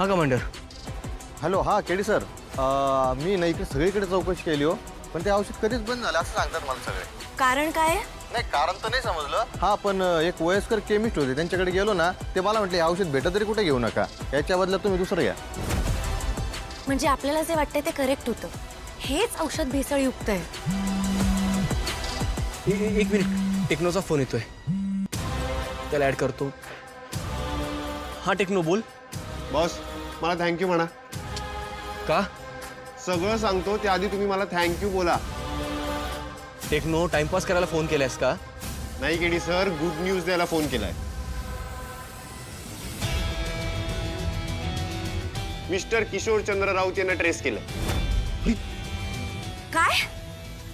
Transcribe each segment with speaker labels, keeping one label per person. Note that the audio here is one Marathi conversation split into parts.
Speaker 1: हा कमांडर.
Speaker 2: हॅलो, हा केडी सर. मी ना इकडे सगळीकडे चौकशी केली हो, पण ते औषध कधीच बंद झालं असं सांगतात मला सगळे.
Speaker 3: कारण काय?
Speaker 2: नाही, कारण तर नाही समजलं. हा, पण एक वयस्कर केमिस्ट होते, त्यांच्याकडे गेलो ना, ते मला म्हटले औषध भेटत तरी कुठे घेऊ नका, याच्या बदल्यात तुम्ही दुसरं घ्या.
Speaker 3: म्हणजे आपल्याला जे वाटतंय ते करेक्ट होतं. हेच औषध भेसळयुक्त आहे.
Speaker 1: एक मिनिट, टेक्नोचा फोन येतोय, त्याला ऍड करतो. हा टेक्नो, बोल.
Speaker 4: बॉस, मला थँक्यू म्हणा.
Speaker 1: का?
Speaker 4: सगळं सांगतो त्याआधी तुम्ही मला थँक्यू बोला.
Speaker 1: टेक्नो, टाइमपास करायला फोन केलायस का?
Speaker 4: नाही केडी सर, गुड न्यूज द्यायला फोन केलाय. मिस्टर किशोर चंद्र राऊत यांना ट्रेस केलंय.
Speaker 3: काय?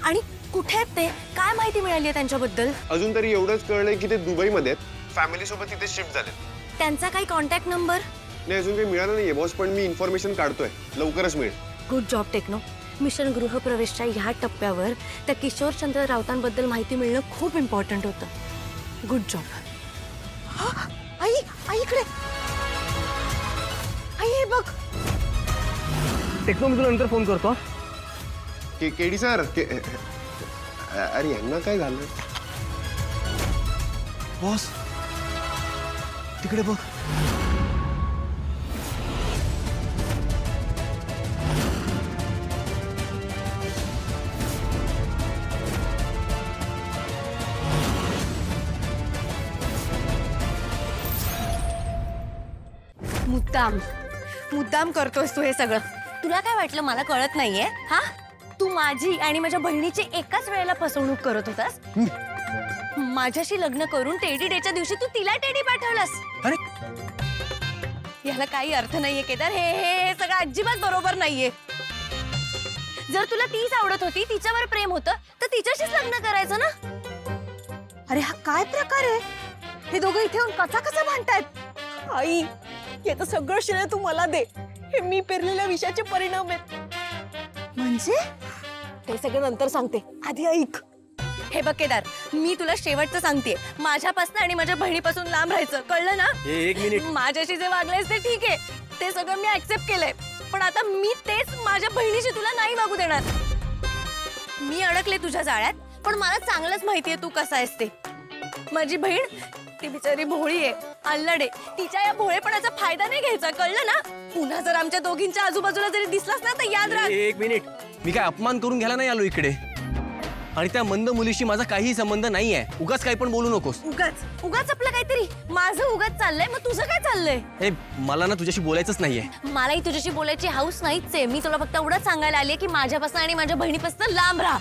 Speaker 3: आणि कुठे आहेत ते? काय माहिती मिळाली आहे त्यांच्याबद्दल?
Speaker 4: अजून तरी एवढंच कळलंय की ते दुबईमध्ये फॅमिली सोबत तिथे शिफ्ट झाले.
Speaker 3: त्यांचा काही कॉन्टॅक्ट नंबर?
Speaker 4: नाही, अजून काही मिळालं नाहीये बॉस, पण मी इन्फॉर्मेशन काढतोय, लवकरच मिळेल.
Speaker 3: Good job techno. मिशन गृहप्रवेशच्या ह्या टप्प्यावर त्या किशोरचंद्र राऊतांबद्दल माहिती मिळणं खूप इम्पॉर्टंट होतं. Good job. आई, आई इकडे. आई, हे बघ.
Speaker 1: टेक्नो, मी तुला नंतर फोन करतो.
Speaker 4: केडी सर, अरे यांना काय झालं?
Speaker 1: बॉस, तिकडे बघ.
Speaker 3: मुद्दाम करतोयस तू हे सगळं. तुला काय वाटलं मला कळत नाहीये? हा, तू माझी आणि माझ्या बहिणीची एकाच वेळेला फसवणूक करत होतास. माझ्याशी लग्न करून टेडी डेच्या दिवशी तू तिला टेडी पाठवलास.
Speaker 1: अरे,
Speaker 3: याला काही अर्थ नाहीये केदार. हे हे हे सगळं अजिबात बरोबर नाहीये. जर तुला तीच आवडत होती, तिच्यावर प्रेम होतं, तर तिच्याशीच लग्न करायचं ना. अरे हा काय प्रकार आहे? हे दोघं इथे येऊन कसा भांडतायत?
Speaker 5: आई, याचं सगळं श्रेय तू मला दे. हे मी पेरलेल्या विषाचे परिणाम आहेत.
Speaker 3: म्हणजे
Speaker 5: ते सगळं नंतर सांगते, आधी ऐक.
Speaker 3: हे बघ केदार, मी तुला शेवटचं सांगतेय, माझ्यापासून आणि माझ्या बहिणीपासून लांब राहायचं, कळलं ना?
Speaker 1: एक मिनिट.
Speaker 3: माझ्याशी जे वागलेस ते ठीक आहे, ते सगळं मी ऍक्सेप्ट केलंय, पण आता मी तेच माझ्या बहिणीशी तुला नाही वागू देणार. मी अडकले तुझ्या जाळ्यात, पण मला चांगलंच माहितीये तू कसा आहेस ते. माझी बहीण, ती बिचारी भोळी आहे, अल्लड आहे. तिच्या या भोळेपणाचा फायदा नाही घ्यायचा, कळलं ना? पुन्हा जर आमच्या दोघींच्या आजूबाजूला जरी दिसलास ना, तर याद राख.
Speaker 1: एक मिनिट, मी काय अपमान करून घ्यायला नाही आलो इकडे, आणि त्या मंद मुलीशी माझा काहीही संबंध नाहीये. उगाच काही पण बोलू नकोस.
Speaker 3: उगाच आपलं काहीतरी. माझं उगाच चाललंय, मग तुझं काय चाललंय?
Speaker 1: हे, मला ना तुझ्याशी बोलायचंच नाहीये.
Speaker 3: मलाही तुझ्याशी बोलायची हाऊस नाहीच आहे. मी तुला फक्त एवढंच सांगायला आली की माझ्यापासून आणि माझ्या बहिणीपासून लांब राहा.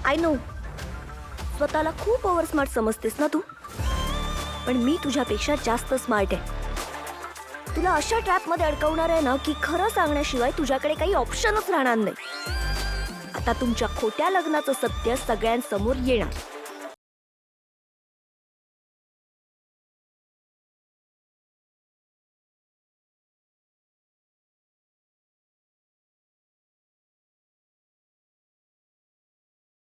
Speaker 6: आय नो, स्वतःला खूप ओव्हर स्मार्ट समजतेस ना तू, पण मी तुझ्यापेक्षा जास्त स्मार्ट आहे. तुला अशा ट्रॅपमध्ये अडकवणार आहे ना की खरं सांगण्याशिवाय तुझ्याकडे काही ऑप्शनच राहणार नाही. आता तुमच्या खोट्या लग्नाचं सत्य सगळ्यांसमोर येणार.